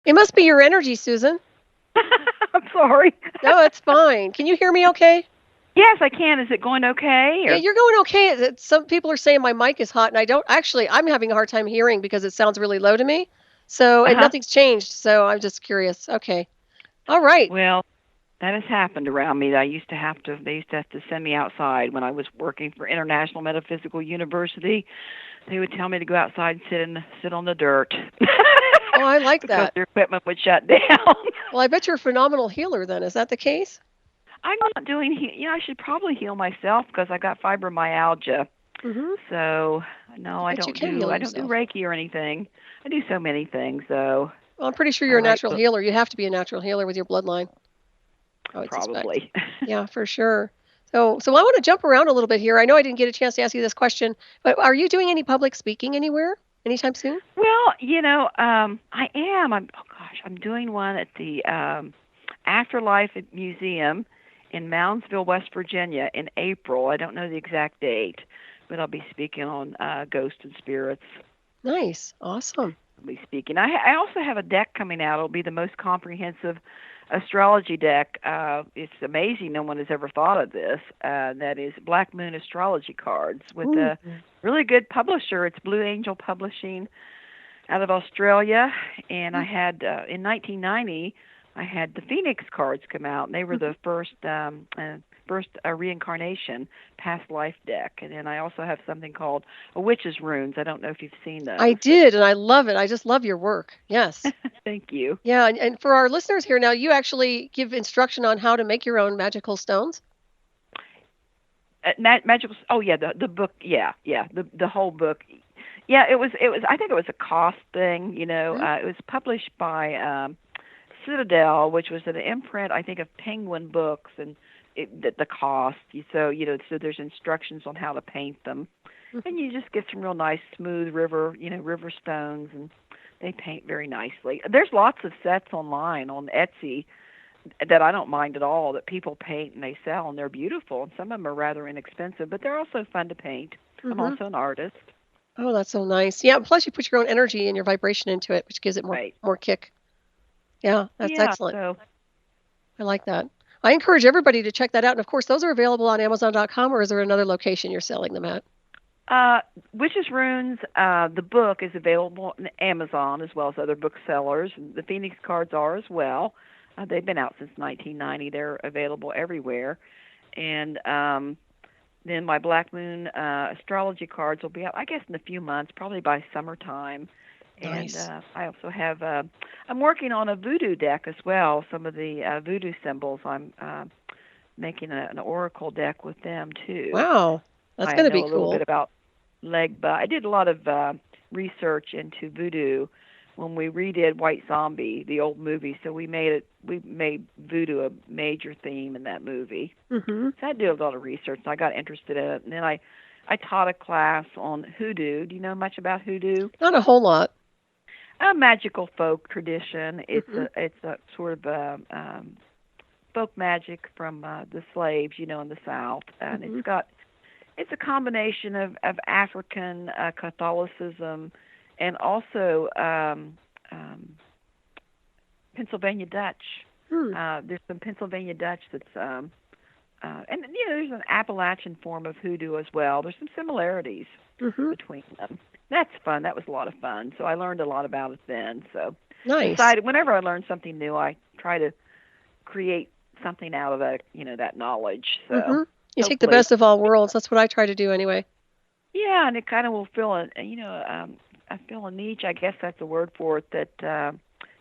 It must be your energy, Susan. I'm sorry. No, it's fine. Can you hear me okay? Yes, I can. Is it going okay? Yeah, Or you're going okay. Some people are saying my mic is hot, and I don't actually. I'm having a hard time hearing because it sounds really low to me. So, and uh-huh. nothing's changed. So I'm just curious. Okay. All right. Well, that has happened around me. They used to have to send me outside when I was working for International Metaphysical University. They would tell me to go outside and sit on the dirt Oh, I like because that. their equipment would shut down. Well, I bet you're a phenomenal healer then. Is that the case? I'm not doing, I should probably heal myself because I got fibromyalgia. Mm-hmm. So, no, I bet you can heal I don't do yourself. Reiki or anything. I do so many things though. Well, I'm pretty sure I you're a write natural books healer. You have to be a natural healer with your bloodline, I would suspect. probably. Yeah, for sure. So I want to jump around a little bit here. I know I didn't get a chance to ask you this question, but are you doing any public speaking anywhere anytime soon? Well, I am. I'm doing one at the Afterlife Museum in Moundsville, West Virginia in April. I don't know the exact date, but I'll be speaking on ghosts and spirits. Nice. Awesome. I'll be speaking. I also have a deck coming out. It'll be the most comprehensive astrology deck. It's amazing no one has ever thought of this. That is Black Moon astrology cards with Ooh. a really good publisher. It's Blue Angel Publishing out of Australia, and I had in 1990 I had the Phoenix cards come out, and they were the first reincarnation past life deck. And then I also have something called a witch's runes. I don't know if you've seen I those. did, and I love it. I just love your work. Yes. Thank you. Yeah, and for our listeners here now, you actually give instruction on how to make your own magical stones. Magical. Oh yeah, the book. Yeah, the whole book. Yeah, it was. I think it was a cost thing. Mhm. It was published by Citadel, which was an imprint, I think, of Penguin Books, and the cost. So there's instructions on how to paint them, and you just get some real nice smooth river stones, and they paint very nicely. There's lots of sets online on Etsy that I don't mind at all that people paint and they sell, and they're beautiful, and some of them are rather inexpensive, but they're also fun to paint. I'm Mhm. also an artist. Oh, that's so nice. Yeah, plus you put your own energy and your vibration into it, which gives it more Right. more kick. Yeah, that's Yeah, excellent. so I like that. I encourage everybody to check that out. And of course, those are available on Amazon.com, or is there another location you're selling them at? Uh, Witches Runes, the book is available on Amazon as well as other booksellers. The Phoenix cards are as well. They've been out since 1990. They're available everywhere. And then my Black Moon astrology cards will be out, I guess, in a few months, probably by summertime. And Nice. I also have, I'm working on a voodoo deck as well, some of the voodoo symbols. I'm making an oracle deck with them too. Wow. That's I going to know be a little bit cool. about Legba. I did a lot of research into voodoo when we redid White Zombie, the old movie. So we made voodoo a major theme in that movie. Mhm. So I did a lot of research. And I got interested in it, and then I taught a class on hoodoo. Do you know much about hoodoo? Not a whole lot. A magical folk tradition. Mhm. It's a sort of folk magic from the slaves, in the South, and Mhm. it's a combination of African Catholicism and also Pennsylvania Dutch. Hmm. There's some Pennsylvania Dutch that's and there's an Appalachian form of hoodoo as well. There's some similarities Mhm. between them. That's fun. That was a lot of fun. So I learned a lot about it then. So Nice. decided whenever I learn something new, I try to create something out of that knowledge. So Mhm. You take the hopefully, best of all worlds. That's what I try to do anyway. yeah, and it kind of will fill I feel a niche. I guess that's a word for it that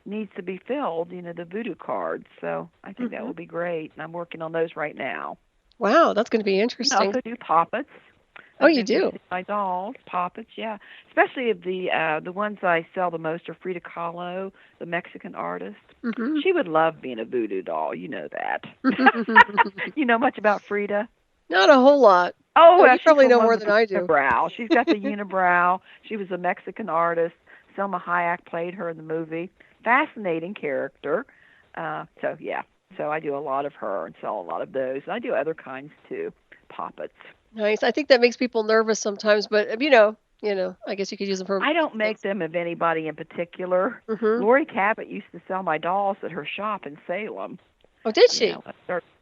needs to be filled. The voodoo cards. So I think that Mhm. will be great, and I'm working on those right now. Wow, that's going to be I interesting. also do poppets. Oh, I've you been do. fixing my dolls, poppets, yeah. Especially if the ones I sell the most are Frida Kahlo, the Mexican artist. Mhm. She would love being a voodoo doll. You know that. You know much about Frida? Not a whole lot. Oh, No, well, you she's probably the know one more with than the I do. unibrow. She's got the unibrow. She was a Mexican artist. Selma Hayek played her in the movie. Fascinating character. So yeah. So I do a lot of her and sell a lot of those. I do other kinds too. Poppets. Nice. I think that makes people nervous sometimes, but I guess you could use them for I don't make things. them of anybody in particular. Mm-hmm. Lori Cabot used to sell my dolls at her shop in Salem. Oh, did she?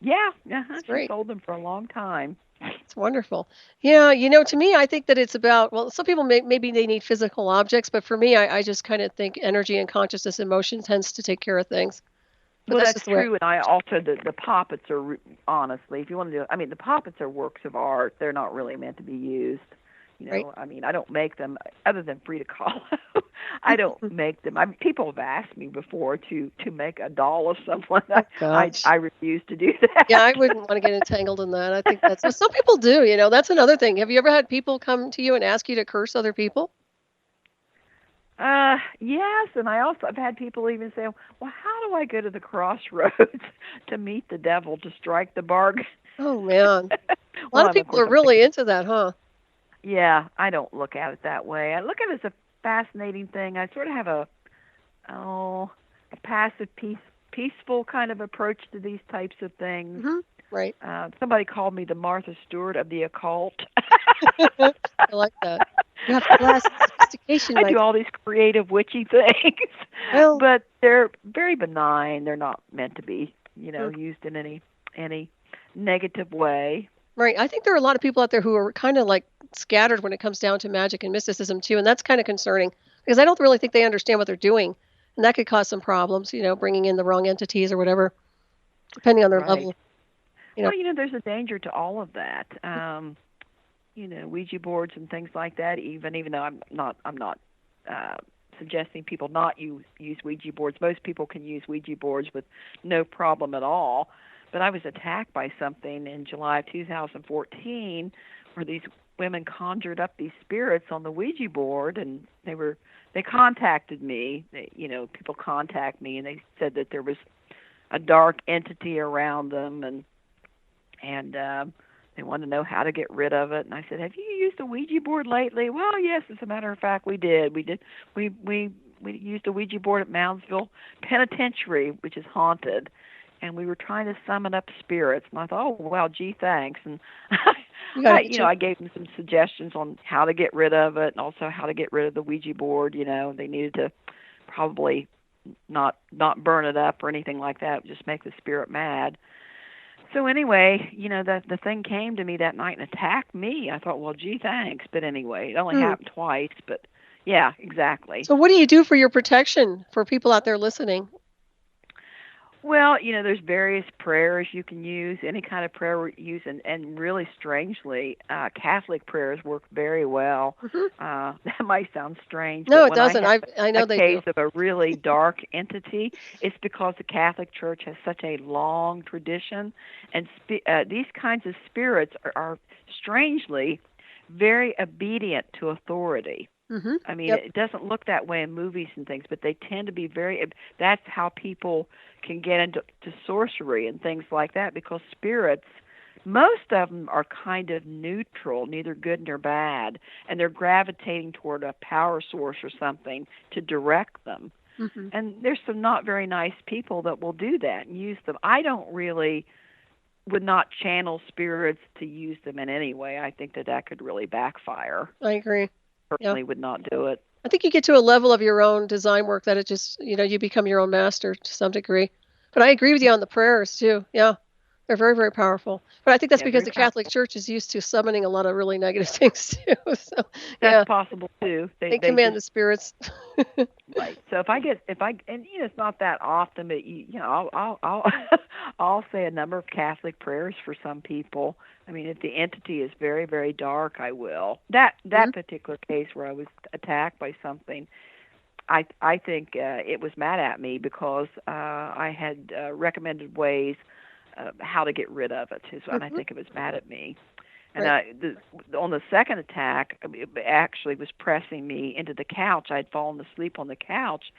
Yeah, That's she great. sold them for a long time. It's wonderful. Yeah, to me, I think that it's about, well, some people maybe they need physical objects, but for me, I just kind of think energy and consciousness, emotion tends to take care of things. But Well, that's that's just the way. true, and I also the poppets are honestly, if you want to do, I mean, the poppets are works of art. They're not really meant to be used. Right? I mean, I don't make them other than Frida Kahlo. I don't make them. I mean, people have asked me before to make a doll of someone. Oh I gosh. refuse to do Yeah, I that. wouldn't want to get entangled in that. I think that's, but some people do. That's another thing. Have you ever had people come to you and ask you to curse other people? Yes, and I've had people even say, "Well, how do I go to the crossroads to meet the devil to strike the bargain?" Oh man, a lot Well, of of people course are I'm really thinking, into that, huh? yeah, I don't look at it that way. I look at it as a fascinating thing. I sort of have a passive, peaceful kind of approach to these types of things. Hmm. Right. Somebody called me the Martha Stewart of the occult. I like that. You have class and sophistication, I my do all these creative witchy things, well. but they're very benign. They're not meant to be, Mm, used in any negative way. right. I think there are a lot of people out there who are kind of like scattered when it comes down to magic and mysticism too, and that's kind of concerning because I don't really think they understand what they're doing, and that could cause some problems. Bringing in the wrong entities or whatever, depending on their Right. level. You know. Well, there's a danger to all of that. Ouija boards and things like that. Even though I'm not uh, suggesting people not use Ouija boards. Most people can use Ouija boards with no problem at all. But I was attacked by something in July of 2014, where these women conjured up these spirits on the Ouija board, and they contacted me. People contact me, and they said that there was a dark entity around them, and they wanted to know how to get rid of it. And I said, "Have you used a Ouija board lately?" "Well, yes, as a matter of fact, we did. We did. We used a Ouija board at Moundsville Penitentiary, which is haunted, and we were trying to summon up spirits." And I thought, "Oh, well, gee, thanks." And You got to get your I gave them some suggestions on how to get rid of it, and also how to get rid of the Ouija board. They needed to probably not burn it up or anything like that, just make the spirit mad. So anyway, the thing came to me that night and attacked me. I thought, well, gee, thanks. But anyway, it only Hmm. happened twice. But yeah, exactly. So, what do you do for your protection for people out there listening? Well, there's various prayers you can use, any kind of prayer we use, and really strangely, Catholic prayers work very well. Hmm. That might sound strange, No, but it when I doesn't. have I a know they case do. of a really dark entity, it's because the Catholic Church has such a long tradition, and these kinds of spirits are strangely very obedient to authority. Hmm. I mean, Yep. it doesn't look that way in movies and things, but they tend to be very. That's how people can get into sorcery and things like that, because spirits, most of them are kind of neutral, neither good nor bad, and they're gravitating toward a power source or something to direct them. Hmm. And there's some not very nice people that will do that and use them. I don't really would not channel spirits to use them in any way. I think that could really backfire. I agree. Yeah. Personally, would not do it. I think you get to a level of your own design work that it just, you become your own master to some degree. But I agree with you on the prayers too. Yeah. They're very, very powerful. But I think that's Yeah, because very the Catholic powerful. Church is used to summoning a lot of really negative things too. So, That's yeah, possible too. they They command just the spirits. right. So if I and it's not that often, but I'll I'll say a number of Catholic prayers for some people. I mean, if the entity is very very dark, I will. That Mhm. particular case where I was attacked by something, I think it was mad at me because I had recommended ways how to get rid of it. So, and I Mhm. think it was mad at me. And Right. on the second attack, it actually was pressing me into the couch. I'd fallen asleep on the couch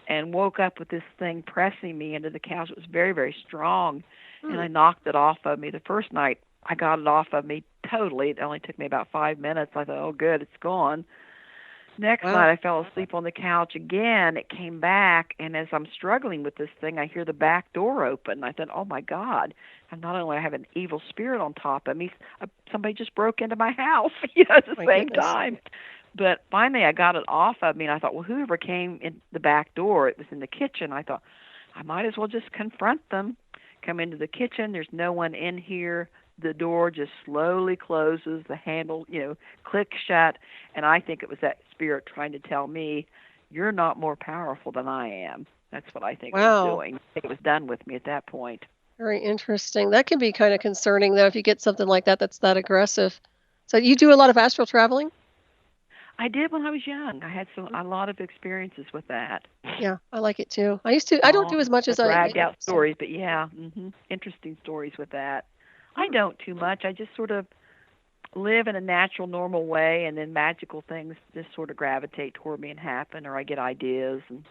and woke up with this thing pressing me into the couch. It was very, very strong, and Hmm. I knocked it off of me. The first night, I got it off of me totally. It only took me about 5 minutes. I thought, oh, good, it's gone. Next Wow. night, I fell asleep on the couch again. It came back, and as I'm struggling with this thing, I hear the back door open. I thought, oh my God! And not only I have an evil spirit on top of me, somebody just broke into my house, at the My same goodness. time. But finally, I got it off of me, and I thought, well, whoever came in the back door, it was in the kitchen. I thought, I might as well just confront them. Come into the kitchen. There's no one in here. The door just slowly closes. The handle, clicks shut. And I think it was that spirit trying to tell me, you're not more powerful than I am. That's what I think it was Wow. doing. I think it was done with me at that point. Very interesting. That can be kind of concerning, though, if you get something like that that's that aggressive. So you do a lot of astral traveling? I did when I was young. I had a lot of experiences with that. Yeah, I like it too. I used to. I don't Long, do as much as I dragged out used to. stories, but yeah, interesting stories with that. I don't too much. I just sort of live in a natural, normal way, and then magical things just sort of gravitate toward me and happen, or I get ideas, and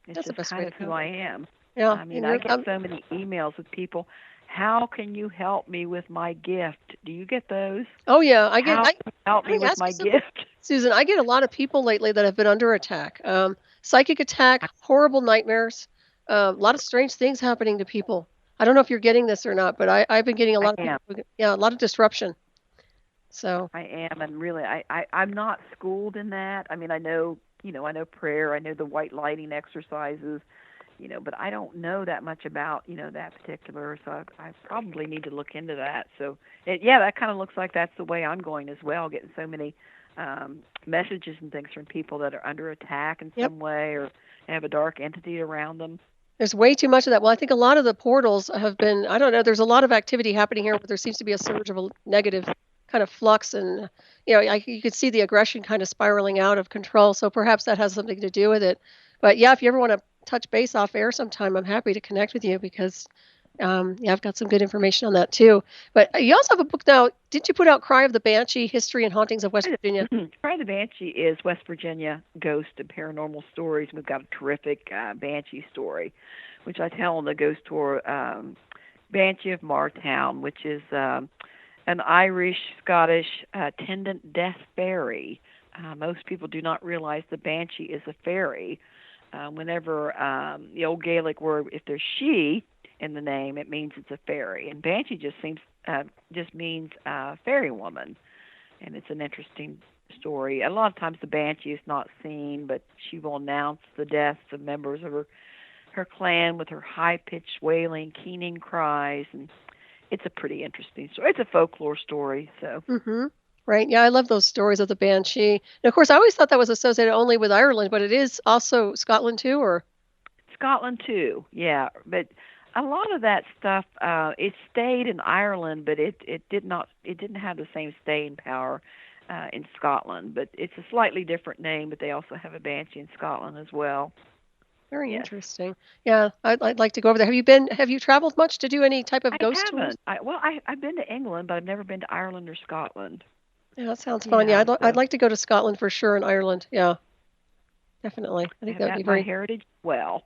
it's That's the just best kind way of to who go. I am. Yeah, I mean, I get so many emails with people. How can you help me with my gift? Do you get those? oh yeah, I get. How I, can you help me can I with ask you my something, gift? Susan? I get a lot of people lately that have been under attack. Psychic attack, horrible nightmares, a lot of strange things happening to people. I don't know if you're getting this or not, but I've been getting a I lot of am. people. Yeah, a lot of disruption. So I am, and really, I'm not schooled in that. I mean, I know prayer, I know the white lighting exercises, but I don't know that much about, that particular. So I probably need to look into that. So, that kind of looks like that's the way I'm going as well, getting so many messages and things from people that are under attack in yep. some way or have a dark entity around them. There's way too much of that. Well, I think a lot of the portals have been, I don't know, there's a lot of activity happening here, but there seems to be a surge of a negative kind of flux. And, you could see the aggression kind of spiraling out of control. So perhaps that has something to do with it. But yeah, if you ever want to touch base off air sometime, I'm happy to connect with you because, I've got some good information on that too. But you also have a book now. Didn't you put out Cry of the Banshee, History and Hauntings of West Virginia? Cry the Banshee is West Virginia ghost and paranormal stories. We've got a terrific Banshee story, which I tell on the ghost tour, Banshee of Martown, which is an Irish-Scottish attendant death fairy. Most people do not realize the Banshee is a fairy. Whenever the old Gaelic word, if there's she in the name, it means it's a fairy. And Banshee just means fairy woman. And it's an interesting story. A lot of times the Banshee is not seen, but she will announce the deaths of members of her clan with her high-pitched wailing, keening cries, and it's a pretty interesting story. It's a folklore story, so. Mm-hmm. Right. Yeah, I love those stories of the Banshee. And of course, I always thought that was associated only with Ireland, but it is also Scotland too, or? Scotland too, yeah. But a lot of that stuff, it stayed in Ireland, but it didn't have the same staying power in Scotland. But it's a slightly different name, but they also have a Banshee in Scotland as well. Very Yes. interesting. Yeah, I'd like to go over there. Have you traveled much to do any type of I ghost tours? haven't. I've been to England, but I've never been to Ireland or Scotland. Yeah, that sounds fun. Yeah, Yeah, I'd so like to go to Scotland for sure and Ireland. Yeah, definitely. I think that would be that my very. heritage well.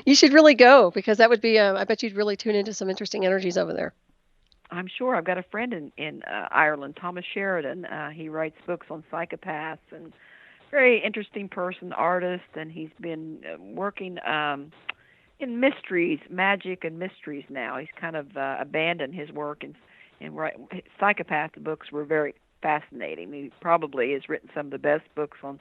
You should really go because that would be. I bet you'd really tune into some interesting energies over there. I'm sure. I've got a friend in Ireland, Thomas Sheridan. He writes books on psychopaths and very interesting person, artist, and he's been working in mysteries, magic and mysteries now. He's kind of abandoned his work and psychopath books were very fascinating. He probably has written some of the best books on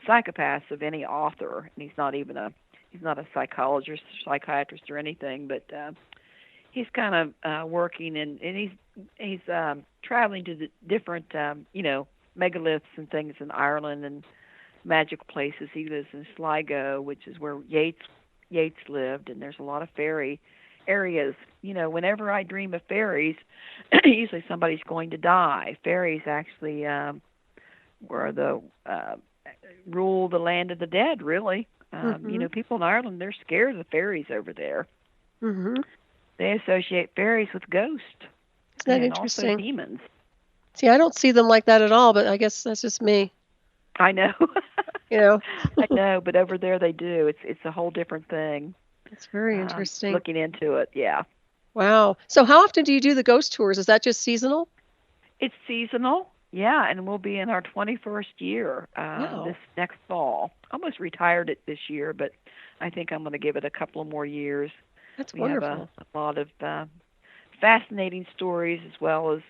psychopaths of any author, and he's not a psychologist, psychiatrist, or anything, but he's kind of working and he's traveling to the different megaliths and things in Ireland and magical places. He lives in Sligo, which is where Yeats lived, and there's a lot of fairy areas. Whenever I dream of fairies, usually somebody's going to die. Fairies actually were the rule the land of the dead, really. People in Ireland, they're scared of the fairies over there. Mm-hmm. They associate fairies with ghosts Isn't that and also interesting? demons. See, I don't see them like that at all, but I guess that's just me. I know. You know, I know, but over there they do. It's a whole different thing. it's very interesting. Looking into it, yeah. Wow. So how often do you do the ghost tours? Is that just seasonal? It's seasonal, yeah, and we'll be in our 21st year Wow. this next fall. Almost retired it this year, but I think I'm going to give it a couple of more years. That's We have wonderful. a lot of fascinating stories as well as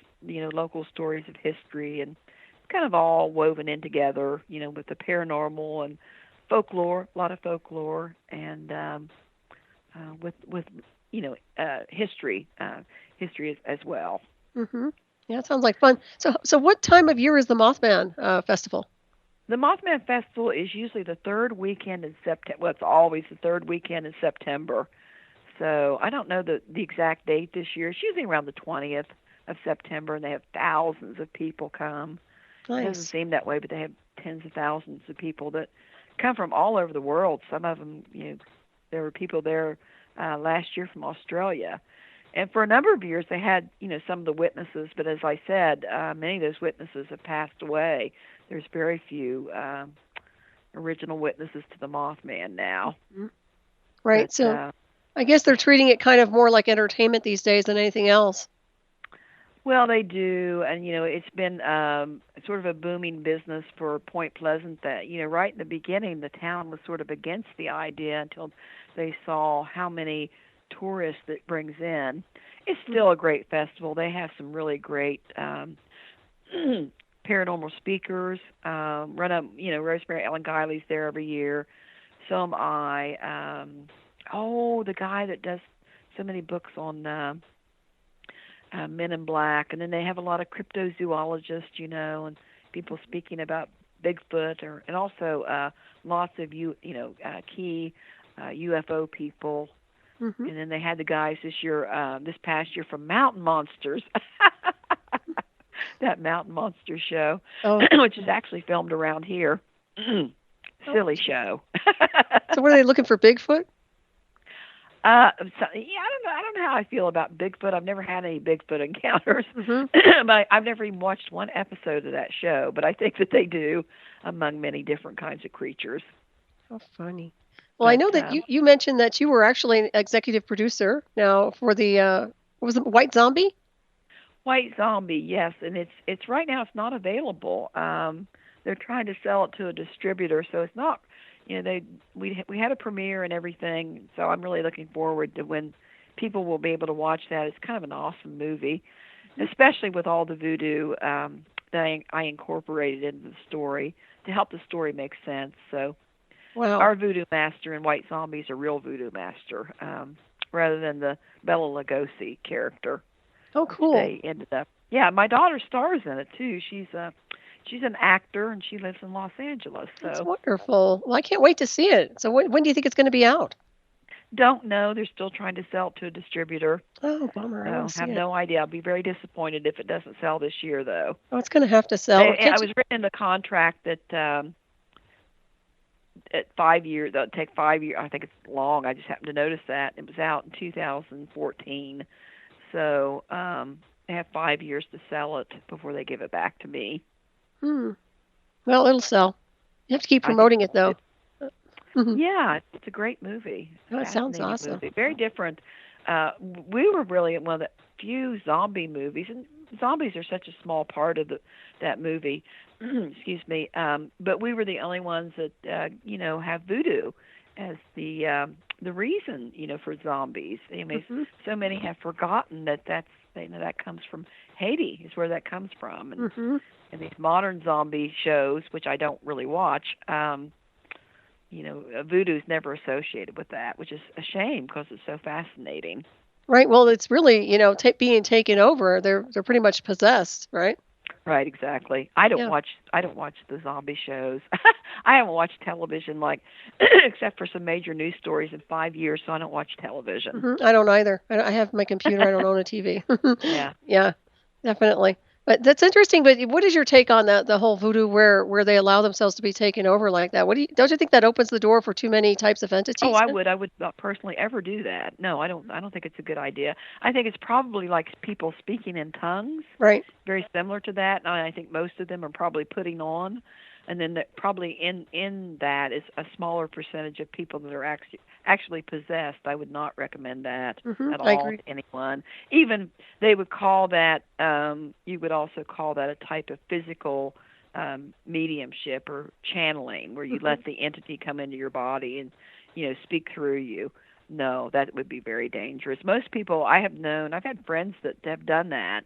local stories of history and kind of all woven in together, with the paranormal and folklore, a lot of folklore, and with history, history as well. Mhm. Yeah, it sounds like fun. So what time of year is the Mothman festival? The Mothman Festival is usually the third weekend in September. Well, it's always the third weekend in September. So I don't know the exact date this year. It's usually around the 20th of September, and they have thousands of people come. It doesn't Nice. seem that way, but they have tens of thousands of people that come from all over the world. Some of them, there were people there last year from Australia. And for a number of years, they had, some of the witnesses. But as I said, many of those witnesses have passed away. There's very few original witnesses to the Mothman now. Mhm. Right. But So I guess they're treating it kind of more like entertainment these days than anything else. well, they do, and it's been sort of a booming business for Point Pleasant. That right in the beginning, the town was sort of against the idea until they saw how many tourists it brings in. It's still a great festival. They have some really great paranormal speakers. Run up, Rosemary Ellen Guiley's there every year. So am I. The guy that does so many books on Men in Black, and then they have a lot of cryptozoologists, and people speaking about Bigfoot, and also lots of key UFO people. Mhm. And then they had the guys this past year from Mountain Monsters, that Mountain Monster show, Oh. which is actually filmed around here. Silly show. So what are they looking for, Bigfoot? I don't know how I feel about Bigfoot. I've never had any Bigfoot encounters, Mhm. but I've never even watched one episode of that show. But I think that they do among many different kinds of creatures. How funny. Well, I But know that you mentioned that you were actually an executive producer now for the what was it, White Zombie? White Zombie, yes, and it's right now it's not available. They're trying to sell it to a distributor, so it's not. We had a premiere and everything, so I'm really looking forward to when people will be able to watch that. It's kind of an awesome movie, especially with all the voodoo that I incorporated into the story to help the story make sense. So Wow. our voodoo master in White Zombie is a real voodoo master, rather than the Bela Lugosi character. Oh, cool. They ended up. Yeah, my daughter stars in it too. She's an actor and she lives in Los Angeles. That's So wonderful. Well, I can't wait to see it. So when do you think it's going to be out? don't know. They're still trying to sell it to a distributor. Oh, bummer. I want So to see have it. no idea. I'll be very disappointed if it doesn't sell this year, though. Oh, it's going to have to sell. I Can't you? was written in the contract that at 5 years, that'll take 5 years. I think it's long. I just happened to notice that it was out in 2014. So they have 5 years to sell it before they give it back to me. Hmm. Well, it'll sell. You have to keep I think promoting it, though. Mhm. Yeah, it's a great movie. Oh, it sounds Fascinating awesome. movie. Very different. We were really one of the few zombie movies, and zombies are such a small part of that movie. Excuse me. But we were the only ones that have voodoo as the reason for zombies. I mean, Mhm. so many have forgotten that that comes from Haiti. Is where that comes from, and Mhm. these modern zombie shows, which I don't really watch. Voodoo is never associated with that, which is a shame because it's so fascinating. Right. Well, it's really being taken over. They're pretty much possessed, right? Right, exactly. I don't Yeah. watch the zombie shows. I haven't watched television except for some major news stories in 5 years, so I don't watch television. I don't either. I have my computer. I don't own a TV. Yeah. Yeah, definitely. But that's interesting. But what is your take on that? The whole voodoo, where they allow themselves to be taken over like that. Don't you think that opens the door for too many types of Oh, entities? I would. I would not personally ever do that. No, I don't. I don't think it's a good idea. I think it's probably like people speaking in tongues, Right. very similar to that. And I think most of them are probably putting on, and then probably in that is a smaller percentage of people that are actually possessed. I would not recommend that at I all agree. to anyone. Even they would call that. You would also call that a type of physical mediumship or channeling, where you let the entity come into your body and speak through you. No, that would be very dangerous. Most people I have known, I've had friends that have done that.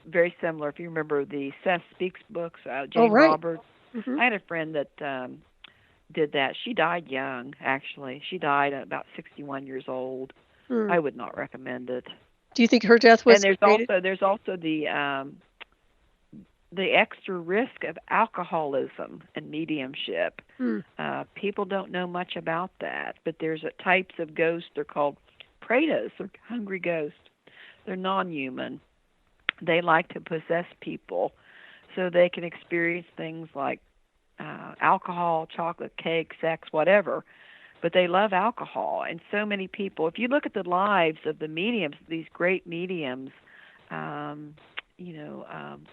very similar. If you remember the Seth Speaks books, Oh, Jane right. Roberts. Mhm. I had a friend that did that. She died young, actually. She died at about 61 years old. Hmm. I would not recommend it. Do you think her death And was created? there's also the extra risk of alcoholism and mediumship. Hmm. People don't know much about that, but there's types of ghosts. They're called pretas, or hungry ghosts. They're non-human. They like to possess people, so they can experience things like alcohol, chocolate cake, sex, whatever. But they love alcohol, and so many people. If you look at the lives of the mediums, these great mediums, um,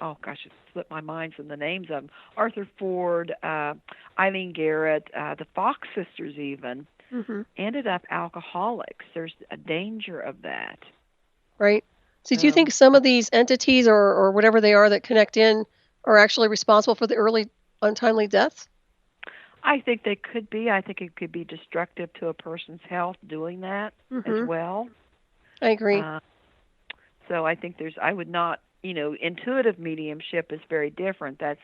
oh gosh, it slipped my mind from the names of them. Arthur Ford, Eileen Garrett, the Fox sisters even Mhm. ended up alcoholics. There's a danger of that. Right. So do you So think some of these entities or whatever they are that connect in are actually responsible for the early untimely deaths? I think they could be. I think it could be destructive to a person's health doing that as Mhm. well. I agree. Uh, so I think I would not, intuitive mediumship is very different. That's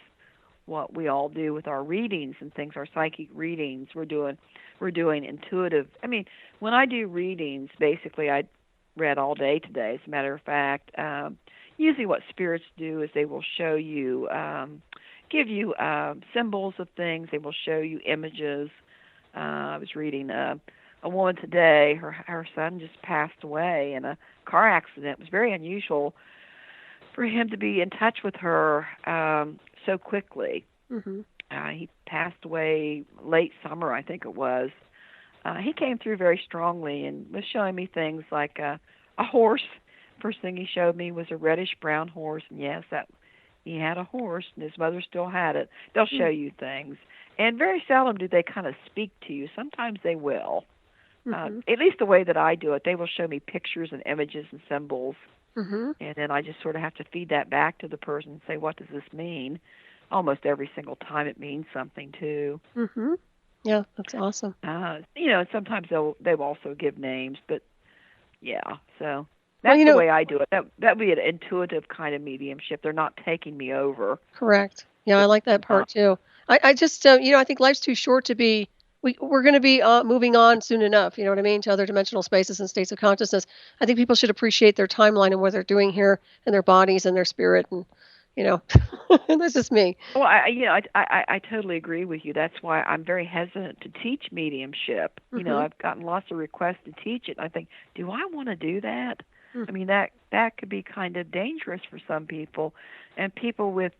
what we all do with our readings and things, our psychic readings. We're doing intuitive. I mean, when I do readings, basically I read all day today. As a matter of fact, usually what spirits do is they will show you, give you symbols of things. They will show you images. I was reading a woman today. Her son just passed away in a car accident. It was very unusual for him to be in touch with her so quickly. Mhm. He passed away late summer, I think it was. He came through very strongly and was showing me things like a horse. First thing he showed me was a reddish brown horse, and yes, that he had a horse, and his mother still had it. They'll show Mm. you things, and very seldom do they kind of speak to you. Sometimes they will. Mhm. At least the way that I do it, they will show me pictures and images and symbols, Mhm. and then I just sort of have to feed that back to the person and say, what does this mean? Almost every single time it means something too. Mhm. Yeah, that's awesome. Sometimes they'll also give names, but yeah, so Well, that's the way I do it. That would be an intuitive kind of mediumship. They're not taking me over. correct. Yeah, I like that Uh, part too. I just, I think life's too short to be. We're going to be moving on soon enough. You know what I mean? To other dimensional spaces and states of consciousness. I think people should appreciate their timeline and what they're doing here and their bodies and their spirit. And you know, that's just me. well, I totally agree with you. That's why I'm very hesitant to teach mediumship. Mhm. I've gotten lots of requests to teach it. And I think, do I want to do that? Mm. I mean, that could be kind of dangerous for some people, and people with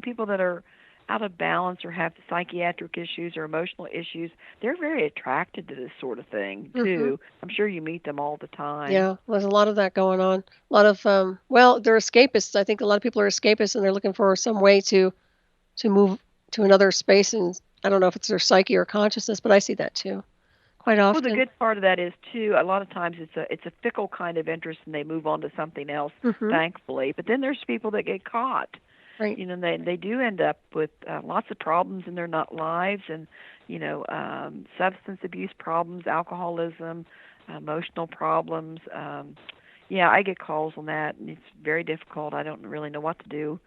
people that are out of balance or have psychiatric issues or emotional issues. They're very attracted to this sort of thing Mhm. too. I'm sure you meet them all the time. Yeah, there's a lot of that going on. A lot of well, they're escapists. I think a lot of people are escapists and they're looking for some way to move to another space and I don't know if it's their psyche or consciousness, but I see that too quite Well, the often. good part of that is too. A lot of times it's a fickle kind of interest, and they move on to something else, Mhm. thankfully. But then there's people that get caught. Right. They do end up with lots of problems in their not lives, and substance abuse problems, alcoholism, emotional problems. Yeah, I get calls on that, and it's very difficult. I don't really know what to do.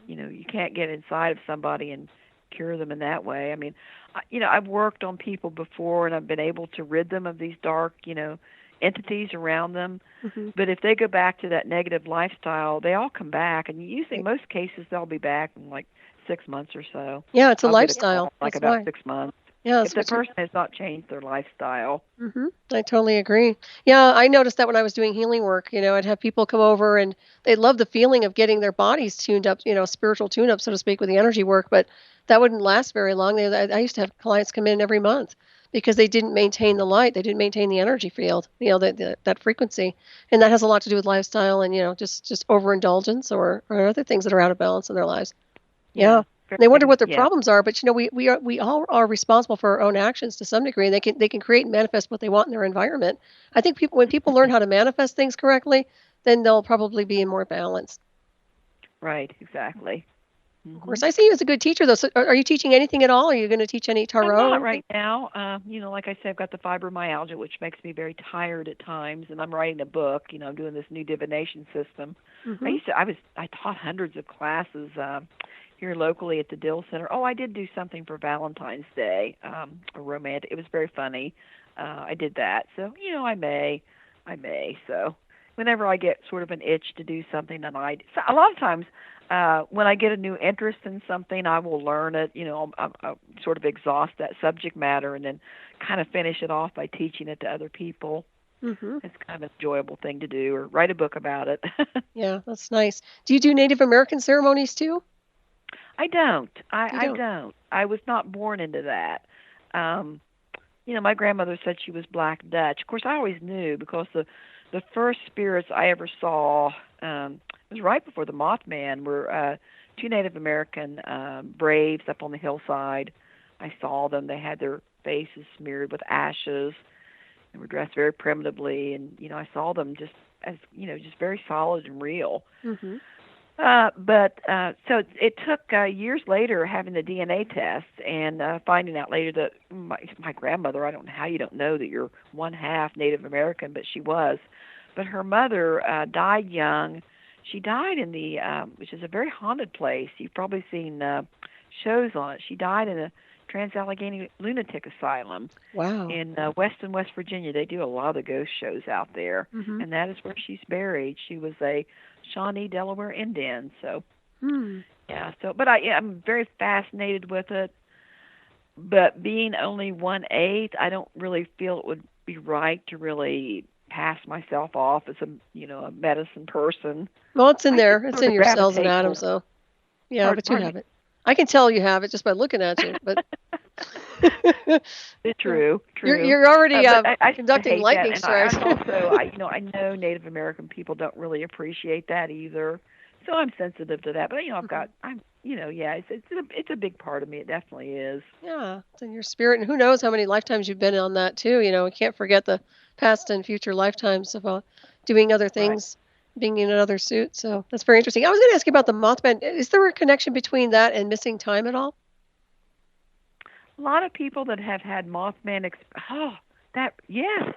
You can't get inside of somebody and cure them in that way. I mean, I've worked on people before, and I've been able to rid them of these dark, entities around them. Mhm. But if they go back to that negative lifestyle, they all come back, and usually, Right. most cases, they'll be back in like 6 months or so. Yeah, it's a I'll get a call lifestyle. in like That's about why. 6 months Yeah, if that's the what you person has not changed their lifestyle. I totally agree. Yeah, I noticed that when I was doing healing work, I'd have people come over and they love the feeling of getting their bodies tuned up, spiritual tune up, so to speak, with the energy work, but that wouldn't last very long. I used to have clients come in every month because they didn't maintain the light, they didn't maintain the energy field, that frequency, and that has a lot to do with lifestyle and just overindulgence or other things that are out of balance in their lives. Yeah. Yeah. They wonder what their Yeah. problems are, but we all are responsible for our own actions to some degree, and they can create and manifest what they want in their environment. I think when people learn how to manifest things correctly, then they'll probably be in more balance. Right. Exactly. Of course. I see you as a good teacher, though. So are you teaching anything at all? Are you going to teach any I'm tarot or not anything? right now. Like I said, I've got the fibromyalgia, which makes me very tired at times, and I'm writing a book. I'm doing this new divination system. Mm-hmm. I taught hundreds of classes here locally at the Dill Center. Oh, I did do something for Valentine's Day, a romantic. It was very funny. I did that, so I may. So whenever I get sort of an itch to do something, so a lot of times when I get a new interest in something, I will learn it. I'll sort of exhaust that subject matter and then kind of finish it off by teaching it to other people. Mm-hmm. It's kind of an enjoyable thing to do, or write a book about it. Yeah, that's nice. Do you do Native American ceremonies too? I don't. You I don't. don't. I was not born into that. Um, my grandmother said she was Black Dutch. Of course, I always knew because the first spirits I ever saw it was right before the Mothman. Were two Native American braves up on the hillside. I saw them. They had their faces smeared with ashes. They were dressed very primitively, and I saw them just as just very solid and real. Mm-hmm. So it took years later having the DNA test and finding out later that my grandmother, I don't know how you don't know that you're one half Native American, but she was. But her mother died young. She died in which is a very haunted place. You've probably seen shows on it. She died in a Trans-Allegheny Lunatic Asylum Wow. in Weston, West Virginia. They do a lot of the ghost shows out there, Mm-hmm. and that is where she's buried. She was a Shawnee Delaware Indian. So Hmm. yeah. But I'm very fascinated with it. But being only 1/8, I don't really feel it would be right to really pass myself off as a medicine person. Well, it's in I just there. It's sort in of your cells and gravitate atoms, toward. though. Yeah, but you Pardon have me. it. I can tell you have it just by looking at you. But yeah. True, you're true. you're already But I sort of conducting hate that, lightning and strikes. I know Native American people don't really appreciate that either. So I'm sensitive to that. But Mhm. yeah, it's a big part of me. It definitely is. Yeah, it's in your spirit, and who knows how many lifetimes you've been on that too. We can't forget the past and future lifetimes of doing other Right. things, being in another suit. So that's very interesting. I was going to ask you about the Mothman. Is there a connection between that and missing time at all? A lot of people that have had Mothman. That yes,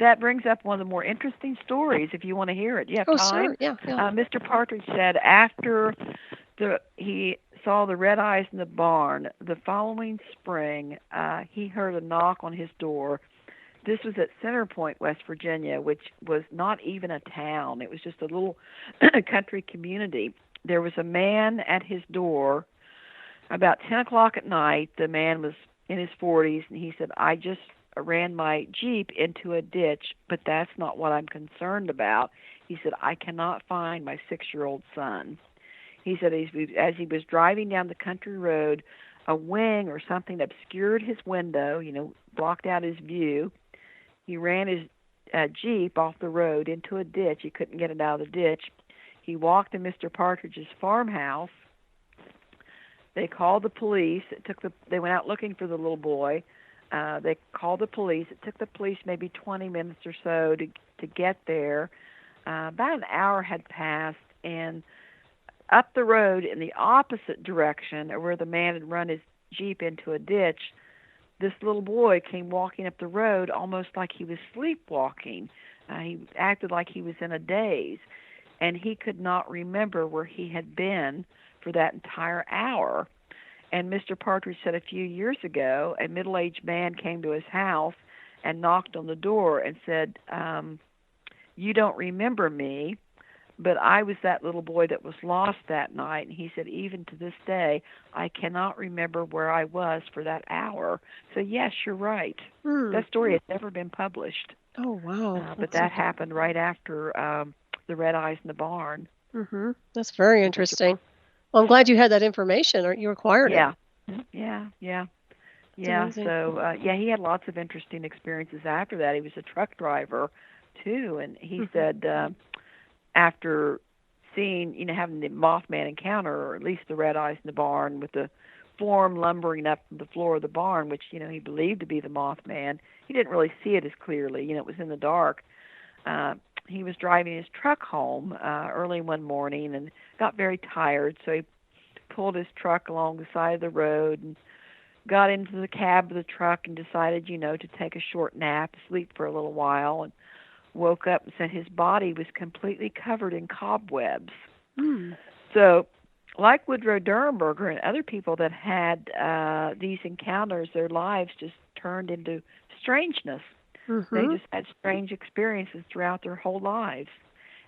that brings up one of the more interesting stories. If you want to hear it, you have Oh, time. sure. Yeah, yeah. Mr. Partridge said after he saw the red eyes in the barn the following spring, he heard a knock on his door. This was at Center Point, West Virginia, which was not even a town. It was just a little country community. There was a man at his door about 10 o'clock at night. The man was in his 40s, and he said, I just ran my Jeep into a ditch, but that's not what I'm concerned about. He said, I cannot find my 6-year-old son. He said, as he was driving down the country road, a wing or something obscured his window, blocked out his view. He ran his Jeep off the road into a ditch. He couldn't get it out of the ditch. He walked to Mr. Partridge's farmhouse. They called the police. They went out looking for the little boy. They called the police. It took the police maybe 20 minutes or so to get there. About an hour had passed, and up the road in the opposite direction, or where the man had run his Jeep into a ditch, this little boy came walking up the road almost like he was sleepwalking. He acted like he was in a daze, and he could not remember where he had been for that entire hour. And Mr. Partridge said a few years ago, a middle-aged man came to his house and knocked on the door and said, you don't remember me, but I was that little boy that was lost that night. And he said, even to this day, I cannot remember where I was for that hour. So, yes, you're right. Hmm. That story has never been published. Oh, wow. But that happened right after the red eyes in the barn. Mm-hmm. That's very interesting. Well, I'm glad you had that information or you acquired it. Yeah. It's amazing. So, he had lots of interesting experiences after that. He was a truck driver, too, and he said after seeing, having the Mothman encounter, or at least the red eyes in the barn with the form lumbering up from the floor of the barn, which, he believed to be the Mothman. He didn't really see it as clearly. It was in the dark. He was driving his truck home early one morning and got very tired, so he pulled his truck along the side of the road and got into the cab of the truck and decided, to take a short nap, sleep for a little while, and woke up and said his body was completely covered in cobwebs. Hmm. So, like Woodrow Derenberger and other people that had these encounters, their lives just turned into strangeness. They Mm-hmm. just had strange experiences throughout their whole lives.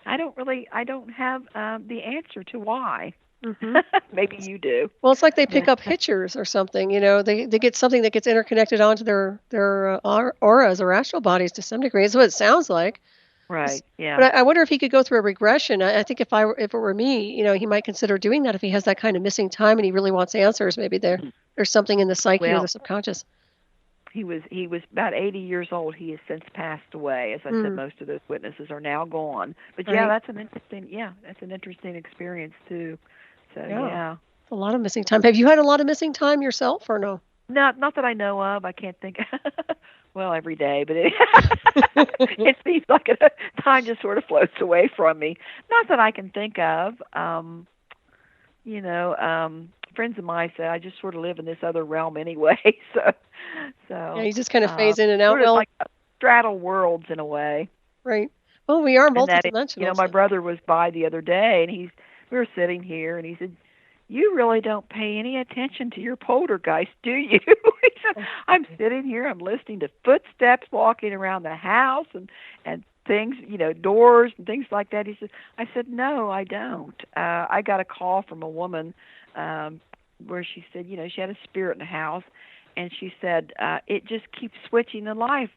I don't have the answer to why. Mm-hmm. Maybe you do. Well, it's like they pick But up pictures or something. They get something that gets interconnected onto their auras or astral bodies to some degree. Is what it sounds like. right, yeah. But I wonder if he could go through a regression. I think if it were me, he might consider doing that if he has that kind of missing time and he really wants answers. Maybe there's something in the psyche or the Well, subconscious. he was about 80 years old. He has since passed away. As I said, Mm, most of those witnesses are now gone. But yeah, right. that's an interesting experience too. So Yeah. yeah. A lot of missing time. Have you had a lot of missing time yourself or no? Not that I know of. I can't think. Well, every day, but it seems like time just sort of floats away from me. Not that I can think of. You know, friends of mine say I just sort of live in this other realm anyway. So, Yeah, so you just kind of phase in and out. sort of Well, like straddle worlds in a way. right. Well, we are And that, multidimensional. my So. brother was by the other day, and we were sitting here, and he said, "You really don't pay any attention to your poltergeist, do you?" He said, "I'm sitting here, I'm listening to footsteps walking around the house, and things, doors and things like that." He said, "I said, no, I don't. I got a call from a woman where she said, she had a spirit in the house, and she said it just keeps switching the light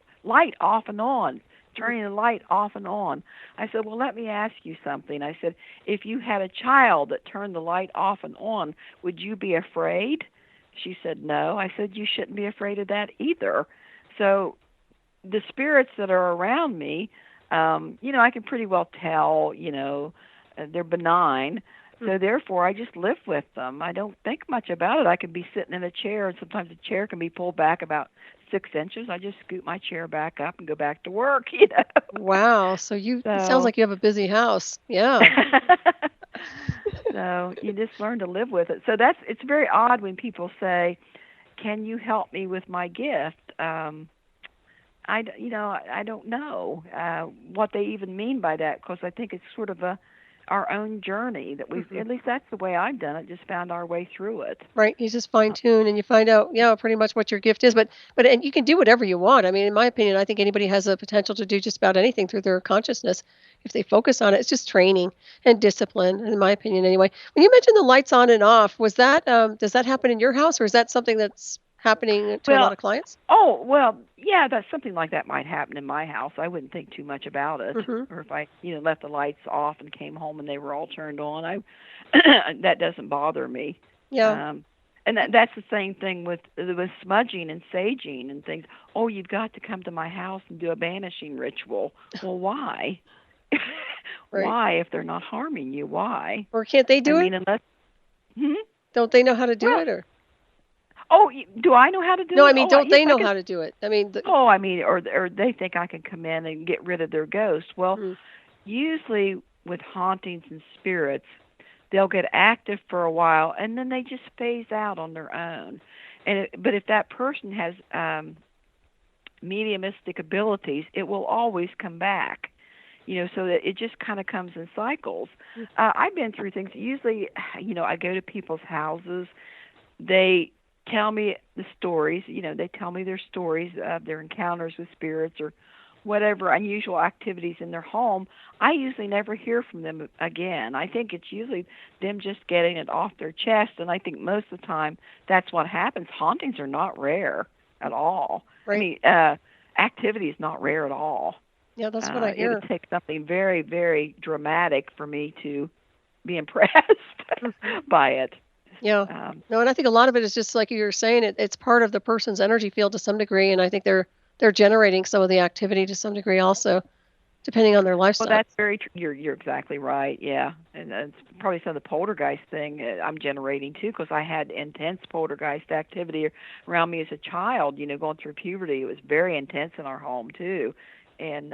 off and on." Turning the light off and on. I said, well, let me ask you something. I said, if you had a child that turned the light off and on, would you be afraid? She said, no. I said, you shouldn't be afraid of that either. So the spirits that are around me, I can pretty well tell, they're benign. So therefore, I just live with them. I don't think much about it. I could be sitting in a chair, and sometimes the chair can be pulled back about 6 inches. I just scoot my chair back up and go back to work. Wow. So it sounds So, like you have a busy house. Yeah. so you just learn to live with it. So it's very odd when people say, "Can you help me with my gift?" I don't know what they even mean by that, because I think it's sort of our own journey that Mhm. at least that's the way I've done it, just found our way through it. Right. You just fine tune and you find out, yeah, pretty much what your gift is. But and you can do whatever you want. I mean, in my opinion, I think anybody has a potential to do just about anything through their consciousness if they focus on it. It's just training and discipline, in my opinion, anyway. When you mentioned the lights on and off, was that does that happen in your house or is that something that's happening to a lot Well, of clients? oh, well, yeah, that's something like that might happen in my house. I wouldn't think too much about it. Mm-hmm. Or if I, left the lights off and came home and they were all turned on, that doesn't bother me. Yeah. Um, and that's the same thing with smudging and saging and things. Oh, you've got to come to my house and do a banishing ritual. Well, why? Right. Why, if they're not harming you? Why? Or can't they I do it? mean, unless. Hmm? Don't they know how to do Well, it or oh, do I know how to no, do I it? mean, Oh, don't yes, they I know can. how to do it? I mean, Oh, I mean, or they think I can come in and get rid of their ghost. Well, mm, usually with hauntings and spirits, they'll get active for a while and then they just phase out on their own. But if that person has mediumistic abilities, it will always come back. So that it just kind of comes in cycles. mm, I've been through things. Usually, I go to people's houses. They tell me the stories. They tell me their stories of their encounters with spirits or whatever unusual activities in their home. I usually never hear from them again. I think it's usually them just getting it off their chest, and I think most of the time that's what happens. Hauntings are not rare at all. I right. mean, activity is not rare at all. Yeah, that's what I It would hear. take something very, very dramatic for me to be impressed Mhm. by it. Yeah. Um, No, and I think a lot of it is just like you were saying, it's part of the person's energy field to some degree, and I think they're generating some of the activity to some degree also, depending on their well, lifestyle. that's very true. You're exactly right. Yeah, and it's probably some of the poltergeist thing I'm generating too, because I had intense poltergeist activity around me as a child. Going through puberty, it was very intense in our home too, and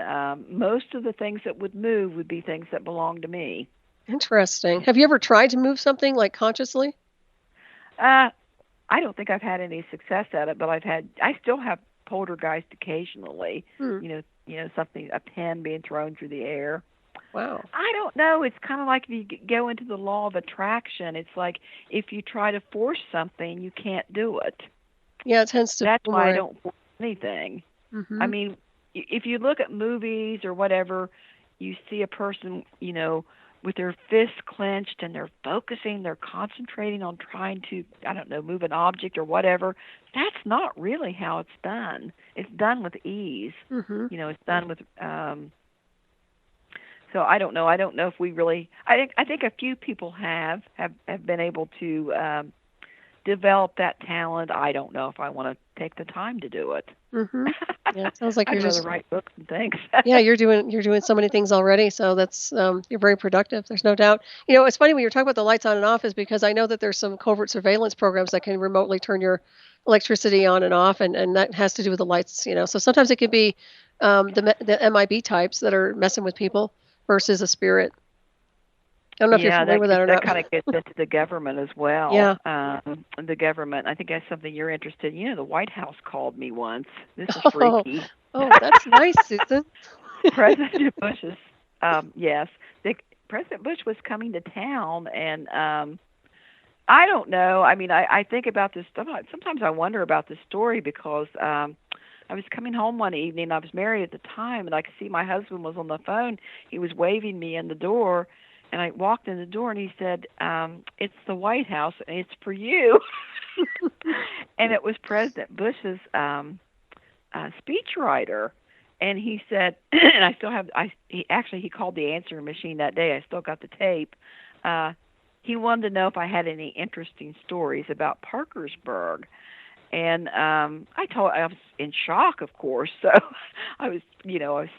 most of the things that would move would be things that belonged to me. Interesting. Have you ever tried to move something like consciously? Uh, I don't think I've had any success at it, but I still have poltergeist occasionally. Hmm. Something, a pen being thrown through the air. Wow. I don't know. It's kind of like if you go into the law of attraction. It's like if you try to force something, you can't do it. Yeah, it tends to That's why I boomerang. don't force anything. I Mm-hmm. mean, if you look at movies or whatever, you see a person, with their fists clenched and they're focusing, they're concentrating on trying to, I don't know, move an object or whatever. That's not really how it's done. It's done with ease. Mm-hmm. It's done with so I don't know. I don't know if we really. I think a few people have been able to develop that talent. I don't know if I want to take the time to do it. Mm-hmm. Yeah, it sounds like I'd you're rather just write books and things. yeah, you're doing so many things already, so that's you're very productive. There's no doubt. It's funny when you're talking about the lights on and off is because I know that there's some covert surveillance programs that can remotely turn your electricity on and off, and that has to do with the lights. So sometimes it could be the MIB types that are messing with people versus a spirit. I don't know if you're Yeah, familiar with that or that not. kind of gets into the government as well. Yeah. The government. I think that's something you're interested in. The White House called me once. This is Oh, freaky. oh, that's nice, Susan. President Bush's. Yes, President Bush was coming to town, and I don't know. I mean, I think about this. Sometimes I wonder about this story because I was coming home one evening. I was married at the time, and I could see my husband was on the phone. He was waving me in the door, and I walked in the door, and he said, "It's the White House, and it's for you." And it was President Bush's speechwriter. And he said, and I still have. He called the answering machine that day. I still got the tape. He wanted to know if I had any interesting stories about Parkersburg. And I was in shock, of course. So I was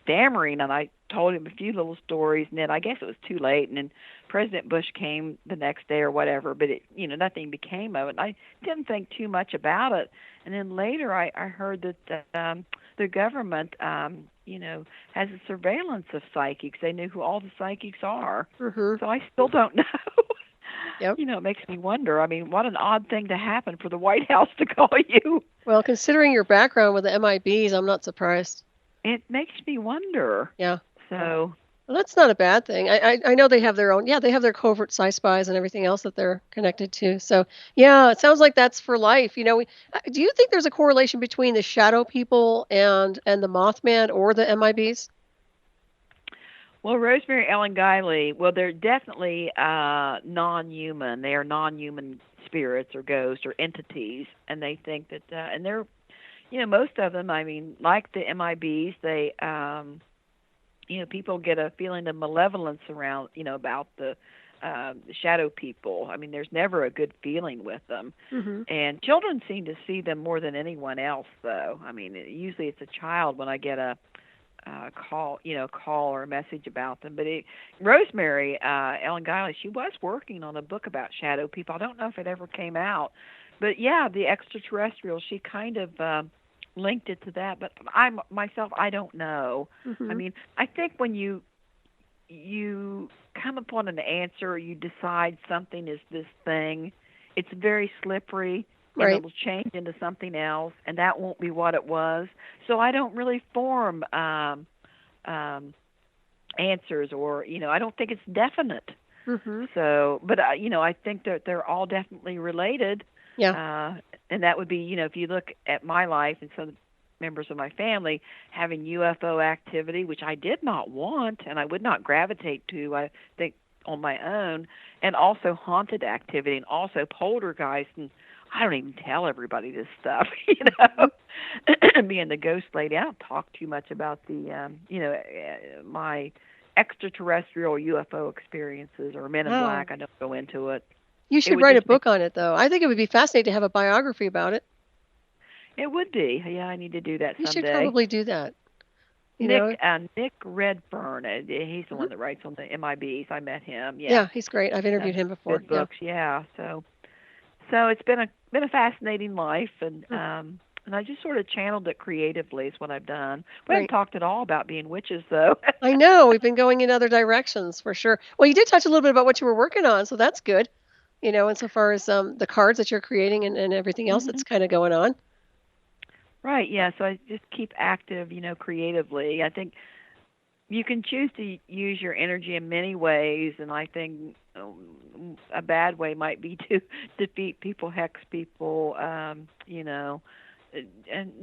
stammering, and I told him a few little stories, and then I guess it was too late. And then President Bush came the next day or whatever, but nothing became of it. And I didn't think too much about it. And then later, I heard that the government, has a surveillance of psychics. They knew who all the psychics are. Mm-hmm. So I still don't know. Yep. It makes me wonder. I mean, what an odd thing to happen for the White House to call you. Well, considering your background with the MIBs, I'm not surprised. It makes me wonder. Yeah. So, Well, that's not a bad thing. I know they have their own. Yeah, they have their covert spies and everything else that they're connected to. So yeah, it sounds like that's for life. Do you think there's a correlation between the shadow people and the Mothman or the MIBs? well, Rosemary Ellen Guiley, well, they're definitely non-human. They are non-human spirits or ghosts or entities, and they think that, and they're, most of them. I mean, like the MIBs, they, people get a feeling of malevolence around, about the shadow people. I mean, there's never a good feeling with them. Mm-hmm. And children seem to see them more than anyone else, though. I mean, usually it's a child when I get a call or a message about them. But Rosemary Ellen Guiley, she was working on a book about shadow people. I don't know if it ever came out, but yeah, the extraterrestrial. She kind of linked it to that. But I don't know. Mm-hmm. I mean, I think when you come upon an answer, you decide something is this thing. It's very slippery. And Right. it'll change into something else, and that won't be what it was. So I don't really form answers, or I don't think it's definite. Mm-hmm. So, but I think that they're all definitely related. Yeah. And that would be, if you look at my life and some members of my family having UFO activity, which I did not want and I would not gravitate to. I think on my own, and also haunted activity, and also poltergeist, and I don't even tell everybody this stuff, Being the ghost lady, I don't talk too much about the, my extraterrestrial UFO experiences or Men in Wow. Black. I don't go into it. You It should would write a just be, book on it, though. I think it would be fascinating to have a biography about it. it would be. Yeah, I need to do that You should someday. probably do that. You know. Nick Redfern, he's the Mhm. one that writes on the MIBs. I met him. Yeah, Yeah, he's great. I've interviewed him before. good Yeah. books. Yeah, so it's been a fascinating life, and I just sort of channeled it creatively is what I've done. We haven't Great. talked at all about being witches, though. I know we've been going in other directions for sure. Well, you did touch a little bit about what you were working on, so that's good. insofar as the cards that you're creating and everything else Hmm. that's kind of going on. Right. Yeah. So I just keep active, creatively. I think you can choose to use your energy in many ways, and I think a bad way might be to defeat people, hex people, and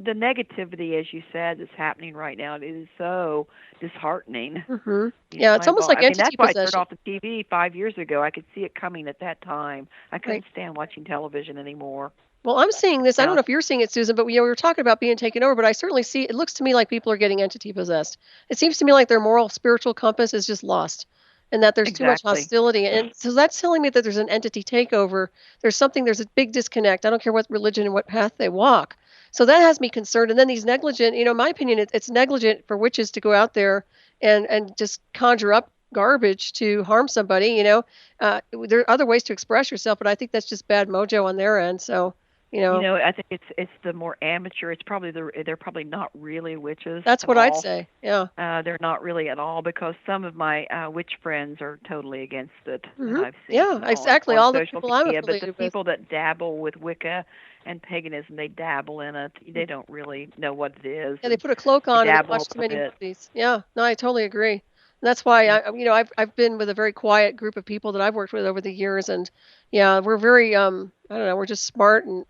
the negativity, as you said, that's happening right now. It is so disheartening. Hmm. Yeah, it's almost like I mean, that's entity why I turned possession, off the TV 5 years ago. I could see it coming at that time. I right? couldn't stand watching television anymore. Well, I'm seeing this. I don't Now, know if you're seeing it, Susan, but we were talking about being taken over. But I certainly see. It looks to me like people are getting entity possessed. It seems to me like their moral, spiritual compass is just lost, and that there's too much exactly. hostility. And so that's telling me that there's an entity takeover. There's something. There's a big disconnect. I don't care what religion and what path they walk. So that has me concerned. And then these negligent. In my opinion, it's negligent for witches to go out there and just conjure up garbage to harm somebody. There are other ways to express yourself, but I think that's just bad mojo on their end. So. I think it's the more amateur. It's probably they're probably not really witches That's at what I'd all. say. Yeah. They're not really at all, because some of my witch friends are totally against it that Mhm. I've seen Yeah, on exactly. on All the social people I'm media. But the affiliated with. people that dabble with Wicca and paganism, they dabble in it. They don't really know what it is, Yeah, they and put a cloak they on and they dabble watch a too little many bit. movies. Yeah. No, I totally agree. And that's why Yeah. I've been with a very quiet group of people that I've worked with over the years, and yeah, we're very I don't know, we're just smart and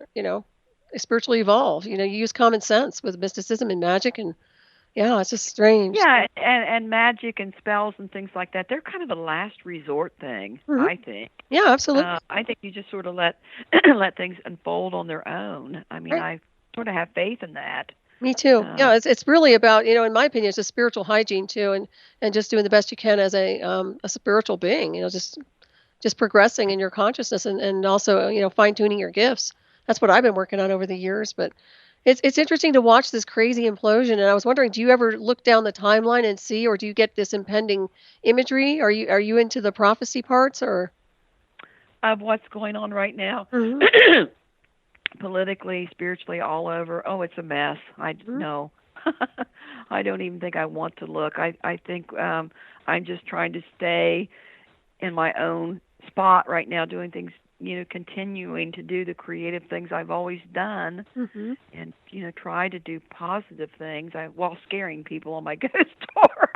spiritually evolved. You use common sense with mysticism and magic, and yeah, it's just strange. Yeah, and magic and spells and things like that, they're kind of a last resort thing, Hmm. I think. Yeah, absolutely. I think you just sort of let let things unfold on their own. I mean, Right. I sort of have faith in that. Me too. Uh, Yeah, it's really about, in my opinion, it's a spiritual hygiene too, and just doing the best you can as a spiritual being. Just progressing in your consciousness and also fine tuning your gifts. That's what I've been working on over the years. But it's interesting to watch this crazy implosion. And I was wondering, do you ever look down the timeline and see, or do you get this impending imagery? Are you into the prophecy parts or? of what's going on right now, Hmm. politically, spiritually, all over. Oh, it's a mess. I Hmm. no. I don't even think I want to look. I think I'm just trying to stay in my own spot right now, doing things, continuing to do the creative things I've always done, Hmm. and try to do positive things while scaring people on my ghost tour.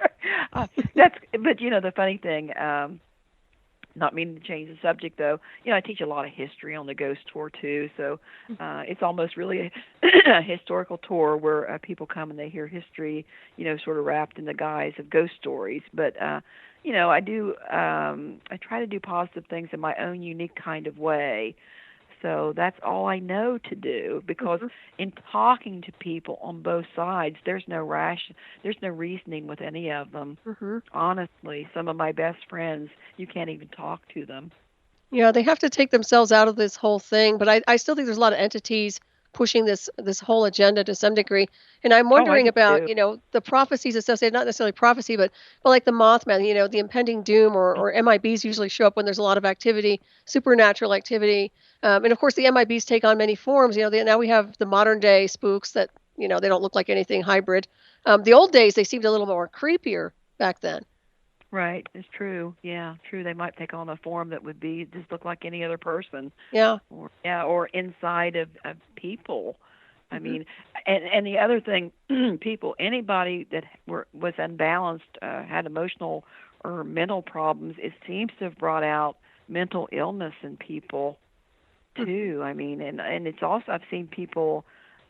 That's but the funny thing, not meaning to change the subject though, I teach a lot of history on the ghost tour too, so it's almost really a historical tour where people come and they hear history, sort of wrapped in the guise of ghost stories. But I try to do positive things in my own unique kind of way. So that's all I know to do, because Hmm. in talking to people on both sides, there's no reasoning with any of them. Hmm. Honestly, some of my best friends, you can't even talk to them. Yeah, they have to take themselves out of this whole thing, but I still think there's a lot of entities pushing this whole agenda to some degree. And I'm Oh, I wondering do about, too. the prophecies associated, not necessarily prophecy, but like the Mothman, the impending doom or MIBs usually show up when there's a lot of activity, supernatural activity. And of course the MIBs take on many forms. Now we have the modern day spooks that, they don't look like anything hybrid. The old days they seemed a little more creepier back then. Right, it's true. Yeah, true. They might take on a form that would be just look like any other person, Yeah. or inside of people. I Hmm. mean, and the other thing, people, anybody that was unbalanced, had emotional or mental problems, it seems to have brought out mental illness in people Hmm. too. I mean, and it's also, I've seen people,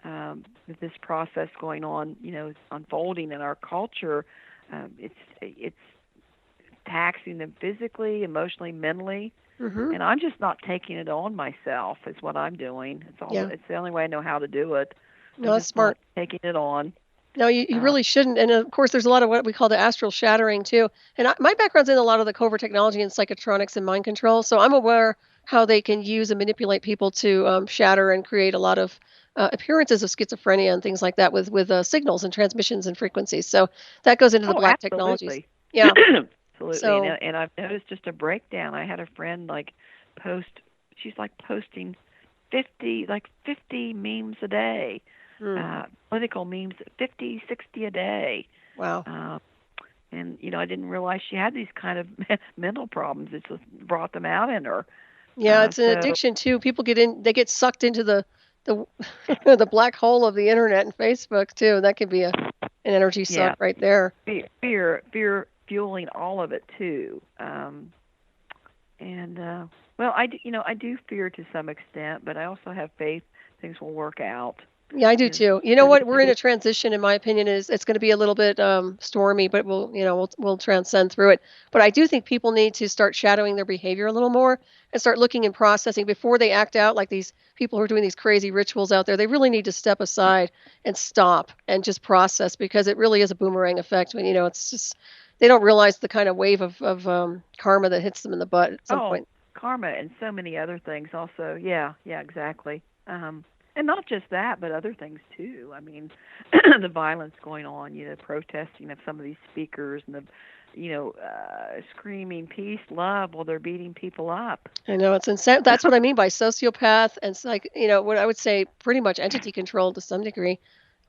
with this process going on, unfolding in our culture. It's taxing them physically, emotionally, mentally, Hmm. and I'm just not taking it on myself. Is what I'm doing. Yeah. It's the only way I know how to do it. No, I'm that's just not smart. taking it on. No, you Uh, really shouldn't. And of course, there's a lot of what we call the astral shattering too. And my background's in a lot of the covert technology and psychotronics and mind control, so I'm aware how they can use and manipulate people to shatter and create a lot of appearances of schizophrenia and things like that with signals and transmissions and frequencies. So that goes into the oh, black technologies. absolutely, Yeah. absolutely. So. And I've noticed just a breakdown. I had a friend like post. She's like posting 50 memes a day, Hmm. political memes, 50, 60 a day. Wow. Uh, and I didn't realize she had these kind of mental problems. It just brought them out in her. Yeah, it's an So addiction too. People they get sucked into the the black hole of the internet and Facebook too. That could be an energy yeah, suck right there. fear fueling all of it too. And well, I do fear to some extent, but I also have faith things will work out. Yeah, I do You know, too. You know what? We're in a transition, in my opinion. Is It's going to be a little bit stormy, but we'll transcend through it. But I do think people need to start shadowing their behavior a little more and start looking and processing before they act out like these people who are doing these crazy rituals out there. They really need to step aside and stop and just process because it really is a boomerang effect. When it's just they don't realize the kind of wave of karma that hits them in the butt at some oh, point. karma and so many other things also. Yeah, yeah, exactly. And not just that, but other things too. I mean, the violence going on, protesting of some of these speakers and screaming peace, love while they're beating people up. I know it's insane. That's what I mean by sociopath, and it's like what I would say, pretty much entity control to some degree,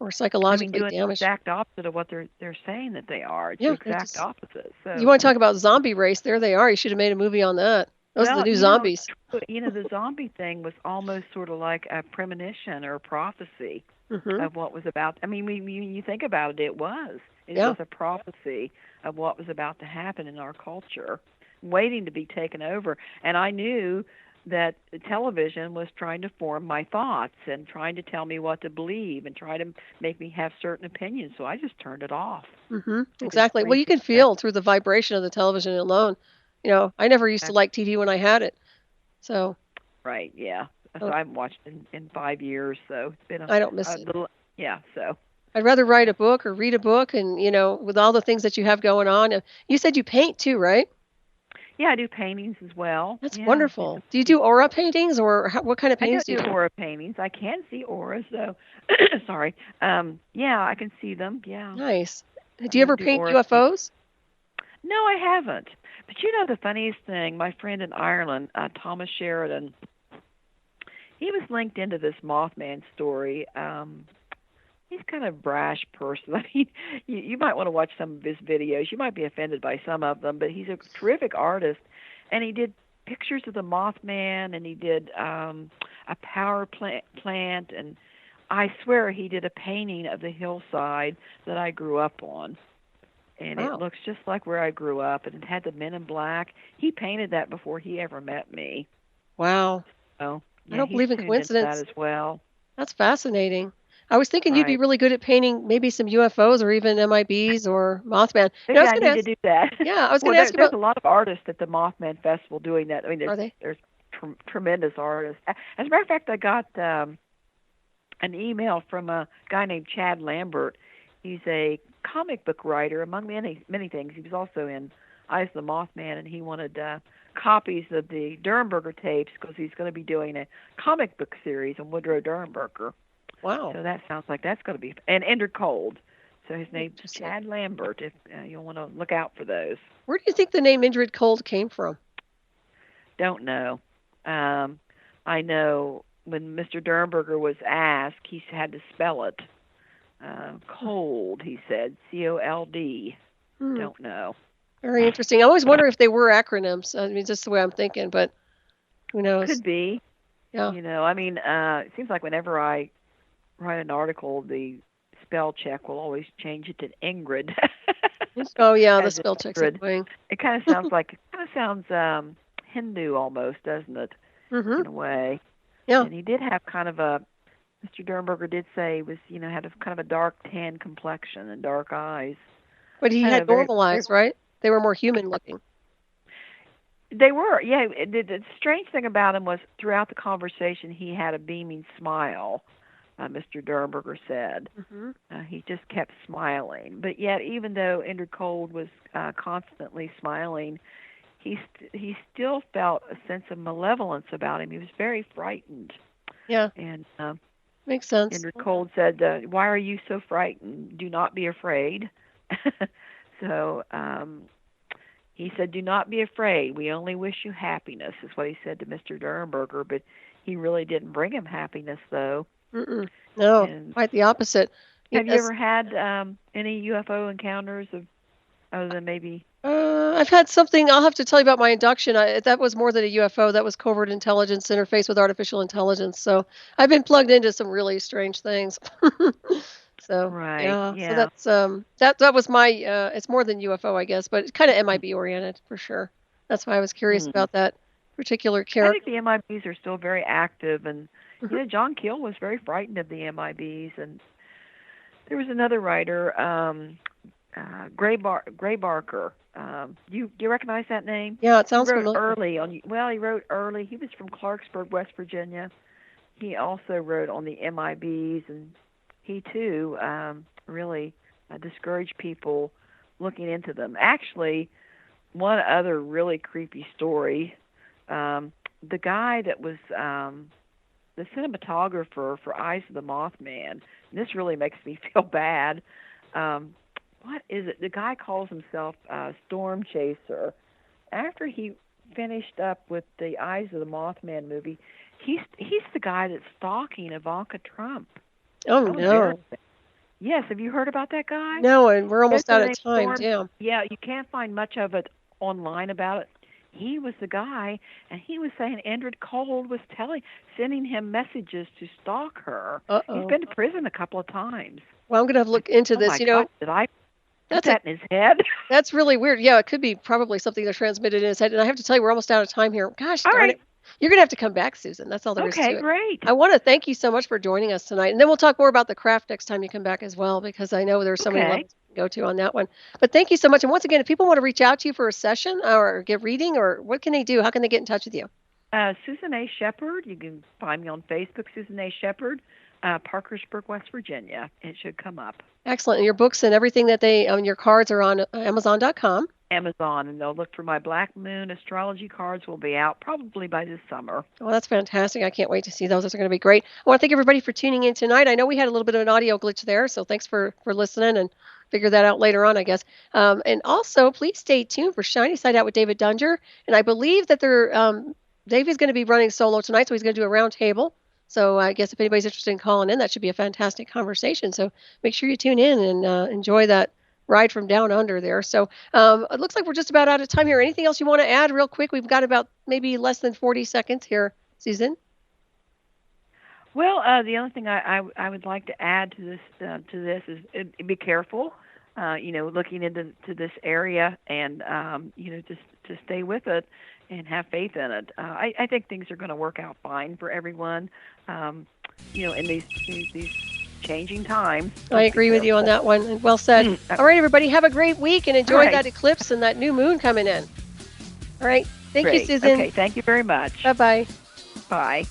or I mean, psychologically doing the damaged. exact opposite of what they're saying that they are. It's the Yeah, they exact just. opposite. You So, want to talk about zombie race? There they are. You should have made a movie on that. Those are the well, new zombies. the zombie thing was almost sort of like a premonition or a prophecy Hmm. of what was about. I mean, when you think about it, it was. It Yeah. was a prophecy of what was about to happen in our culture, waiting to be taken over. And I knew that television was trying to form my thoughts and trying to tell me what to believe and try to make me have certain opinions. So I just turned it off. Hmm. I just Exactly. Well, you briefly can checked. feel through the vibration of the television alone. I never used to like TV when I had it, so Right, yeah. So uh, I haven't watched in 5 years, so it's been I don't miss a it. little, yeah. So I'd rather write a book or read a book, and with all the things that you have going on. You said you paint too, right? yeah, I do paintings as well. That's Yeah, wonderful. Do you do aura paintings, or what kind of I paintings don't do you do do? aura paintings. I can see auras, though. Sorry. Yeah, I can see them. Yeah, Nice. I Do you ever don't do paint aura paint. UFOs? No, I haven't. But the funniest thing, my friend in Ireland, Thomas Sheridan, he was linked into this Mothman story. He's kind of a brash person. I mean, you might want to watch some of his videos. You might be offended by some of them, but he's a terrific artist, and he did pictures of the Mothman, and he did a power plant, and I swear he did a painting of the hillside that I grew up on, and it Wow. looks just like where I grew up, and it had the men in black. He painted that before he ever met me. Wow. So I yeah, don't he's believe in tuned into that coincidence. as well. That's fascinating. I was thinking you'd be Right. really good at painting maybe some UFOs or even MIBs or Mothman. I Maybe was I going to need to ask, do that. yeah, I was going Well, to ask you there's about, a lot of artists at the Mothman Festival doing that. I mean, are they? there's tremendous artists. As a matter of fact, I got an email from a guy named Chad Lambert. He's a comic book writer, among many things. He was also in Eyes of the Mothman, and he wanted copies of the Derenberger tapes because he's going to be doing a comic book series on Woodrow Derenberger. Wow. So that sounds like that's going to be and Indrid Cold. So his name's Interesting. Chad Lambert. If you'll want to look out for those. Where do you think the name Indrid Cold came from? Don't know. I know when Mr. Derenberger was asked, he had to spell it. Cold, he said, Cold. Hmm. Don't know. Very interesting. I always wonder if they were acronyms. I mean, just the way I'm thinking, but who knows? Could be. Yeah. I mean, it seems like whenever I write an article, the spell check will always change it to Ingrid. Oh, yeah, the As spell check's Ingrid. annoying. It kind of sounds Hindu almost, doesn't it? Mm-hmm. In a way. Yeah. And he did have kind of a Mr. Derenberger did say he was, had a kind of a dark tan complexion and dark eyes. But he Kind of had a very, normal very eyes, right? They were more human looking. they were, yeah. The strange thing about him was throughout the conversation he had a beaming smile. Mr. Derenberger said Mm-hmm. he just kept smiling, but yet even though Indrid Cold was constantly smiling, he still felt a sense of malevolence about him. He was very frightened, Yeah, and makes sense. Indrid Cold said, "Why are you so frightened? Do not be afraid." So he said, "Do not be afraid. We only wish you happiness," is what he said to Mr. Derenberger. But he really didn't bring him happiness, though. Mm-mm. No, And quite the opposite. have you Yes. ever had any UFO encounters other than maybe I've had something. I'll have to tell you about my induction. That was more than a UFO. That was covert intelligence interface with artificial intelligence. So I've been plugged into some really strange things. So Right. yeah. So Yeah. that was my. It's more than UFO, I guess, but it's kind of MIB oriented for sure. That's why I was curious Mm. about that particular I think character. the MIBs are still very active, and Mhm. John Keel was very frightened of the MIBs, and there was another writer, Gray Barker. You recognize that name? Yeah, it He sounds wrote familiar. early on. Well, he wrote early. He was from Clarksburg, West Virginia. He also wrote on the MIBs, and he too really discouraged people looking into them. Actually, one other really creepy story. The guy that was the cinematographer for Eyes of the Mothman. And this really makes me feel bad. Um, what is it? The guy calls himself Storm Chaser. After he finished up with the Eyes of the Mothman movie, he's the guy that's stalking Ivanka Trump. Oh How embarrassing! no, Yes, have you heard about that guy? no, and we're He goes almost by out the of name time. Storm. Damn. Yeah, you can't find much of it online about it. He was the guy, and he was saying Indrid Cold was sending him messages to stalk her. Uh He's oh. been to prison a couple of times. Well, I'm gonna have to I look into Oh my this. God, did I put That's a that in his head? That's really weird. Yeah, it could be probably something that transmitted in his head. And I have to tell you, we're almost out of time here. Gosh All darn right. it. You're going to have to come back, Susan. That's all there is Okay, to it. great. I want to thank you so much for joining us tonight. And then we'll talk more about the craft next time you come back as well, because I know there's so many Okay. levels we can go to on that one. But thank you so much. And once again, if people want to reach out to you for a session or get reading, or what can they do? How can they get in touch with you? Susan A. Sheppard. You can find me on Facebook, Susan A. Sheppard, Parkersburg, West Virginia. It should come up. Excellent. And your books and everything that your cards are on Amazon.com. Amazon, and they'll look for my Black Moon astrology cards. Will be out probably by this summer. Well, that's fantastic. I can't wait to see those. Those are going to be great. I want to thank everybody for tuning in tonight. I know we had a little bit of an audio glitch there, so thanks for listening and figure that out later on, I guess. And also, please stay tuned for Shiny Side Out with David Dunger. And I believe that Dave is going to be running solo tonight, so he's going to do a round table. So I guess if anybody's interested in calling in, that should be a fantastic conversation. So make sure you tune in and enjoy that ride from down under there. So it looks like we're just about out of time here. Anything else you want to add real quick? We've got about maybe less than 40 seconds here, Susan. Well, the only thing I would like to add to this is be careful. Looking into this area, and just to stay with it and have faith in it. I think things are going to work out fine for everyone. In these changing times. I agree with you on that one. And well said. All right, everybody, have a great week and enjoy that eclipse and that new moon coming in. All right. Thank you, Great. Susan. Okay. Thank you very much. Bye-bye. Bye.